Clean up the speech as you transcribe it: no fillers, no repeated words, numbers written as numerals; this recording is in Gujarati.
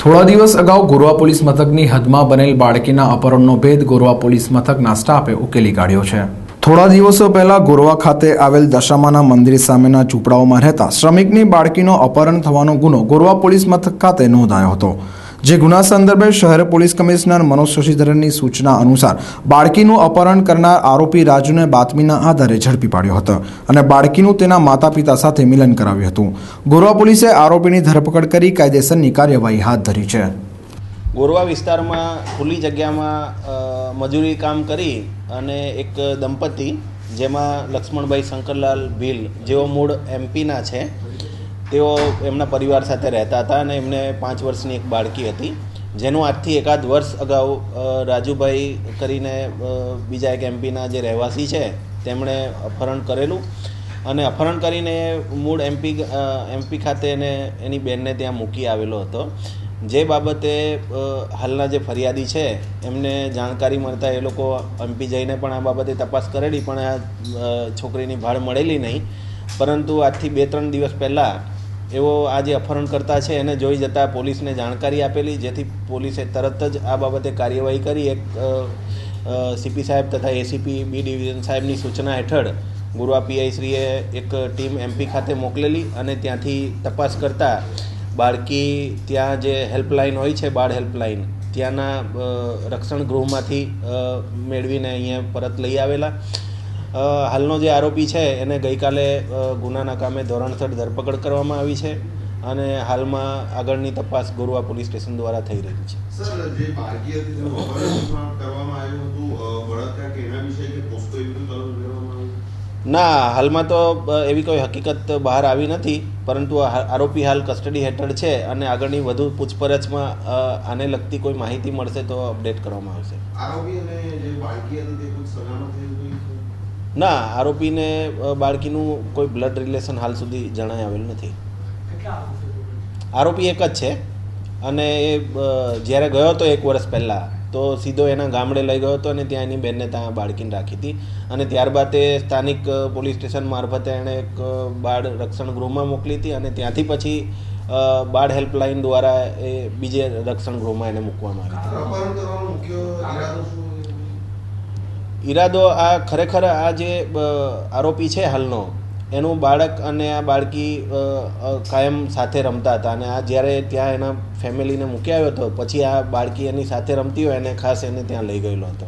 થોડા દિવસ અગાઉ ગોરવા પોલીસ મથકની હદમાં બનેલ બાળકીના અપહરણનો ભેદ ગોરવા પોલીસ મથકના સ્ટાફે ઉકેલી કાઢ્યો છે। થોડા દિવસો પહેલા ગોરવા ખાતે આવેલ દશામાના મંદિર સામેના ઝૂંપડાઓમાં રહેતા શ્રમિકની બાળકીનો અપહરણ થવાનો ગુનો ગોરવા પોલીસ મથક ખાતે નોંધાયો હતો। જે ગુના સંદર્ભે શહેર પોલીસ કમિશનર મનોજ શશિધરનની સૂચના અનુસાર બાળકીનું અપહરણ કરનાર આરોપી રાજુને બાતમીના આધારે ઝડપી પાડ્યો હતો અને બાળકીનું તેના માતા પિતા સાથે મિલન કરાવ્યું હતું। ગોરવા પોલીસે આરોપીની ધરપકડ કરી કાયદેસરની કાર્યવાહી હાથ ધરી છે। ગોરવા વિસ્તારમાં ખુલ્લી જગ્યામાં મજૂરી કામ કરી અને એક દંપતી જેમાં લક્ષ્મણભાઈ શંકરલાલ ભીલ જેઓ મૂળ એમપીના છે તેઓ એમના પરિવાર સાથે રહેતા હતા અને એમને 5 વર્ષની એક બાળકી હતી, જેનું આજથી એકાદ વર્ષ અગાઉ રાજુભાઈ કરીને બીજા એક એમપીના જે રહેવાસી છે તેમણે અપહરણ કરેલું અને અપહરણ કરીને મૂળ એમપી ખાતે એને એની બહેનને ત્યાં મૂકી આવેલો હતો। જે બાબતે હાલના જે ફરિયાદી છે એમને જાણકારી મળતા એ લોકો એમપી જઈને પણ આ બાબતે તપાસ કરેલી, પણ આ છોકરીની ભાળ મળેલી નહીં। પરંતુ આજથી 2-3 દિવસ પહેલાં એવો આ જે અપહરણકર્તા છે એને જોઈ જતાં પોલીસને જાણકારી આપેલી, જેથી પોલીસે તરત જ આ બાબતે કાર્યવાહી કરી એક સીપી સાહેબ તથા એસીપી બી ડિવિઝન સાહેબની સૂચના હેઠળ ગોરવા પીઆઈશ્રીએ એક ટીમ એમપી ખાતે મોકલેલી અને ત્યાંથી તપાસ કરતાં બાળકી ત્યાં જે હેલ્પલાઇન હોય છે, બાળ હેલ્પલાઇન, ત્યાંના રક્ષણ ગૃહમાંથી મેળવીને અહીંયા પરત લઈ આવેલા। હાલનો જે આરોપી છે એને ગઈકાલે ગુનાના કામે ધોરણસર ધરપકડ કરવામાં આવી છે અને હાલમાં આગળની તપાસ ગોરવા પોલીસ સ્ટેશન દ્વારા થઈ રહી છે। સર, જે બાળકી હતી તેનું અપહરણ કરવામાં આવ્યું હતું, બળાત્કાર કે એના વિશે કે પોસ્કો એવી લેવામાં આવી? ના, હાલમાં તો એવી કોઈ હકીકત બહાર આવી નથી, પરંતુ આરોપી હાલ કસ્ટડી હેઠળ છે અને આગળની વધુ પૂછપરછમાં આને લગતી કોઈ માહિતી મળશે તો અપડેટ કરવામાં આવશે। આરોપી અને જે બાળકી હતી તે કોઈ સગામાં થઈ? ના, આરોપીને બાળકીનું કોઈ બ્લડ રિલેશન હાલ સુધી જણાઈ આવેલ નથી। આરોપી એક જ છે અને એ જ્યારે ગયો હતો 1 વર્ષ પહેલાં તો સીધો એના ગામડે લઈ ગયો હતો અને ત્યાં એની બહેનને ત્યાં બાળકીને રાખી હતી અને ત્યારબાદ તે સ્થાનિક પોલીસ સ્ટેશન મારફતે એણે એક બાળ રક્ષણ ગૃહમાં મોકલી હતી અને ત્યાંથી પછી બાળ હેલ્પલાઇન દ્વારા એ બીજે રક્ષણ ગૃહમાં એને મૂકવામાં આવી હતી। ઈરાદો આ ખરેખર આ જે આરોપી છે હાલનો, એનું બાળક અને આ બાળકી કાયમ સાથે રમતા હતા અને આ જ્યારે ત્યાં એના ફેમિલીને મૂકી આવ્યો હતો પછી આ બાળકી એની સાથે રમતી હોય એને ખાસ એને ત્યાં લઈ ગયેલો હતો।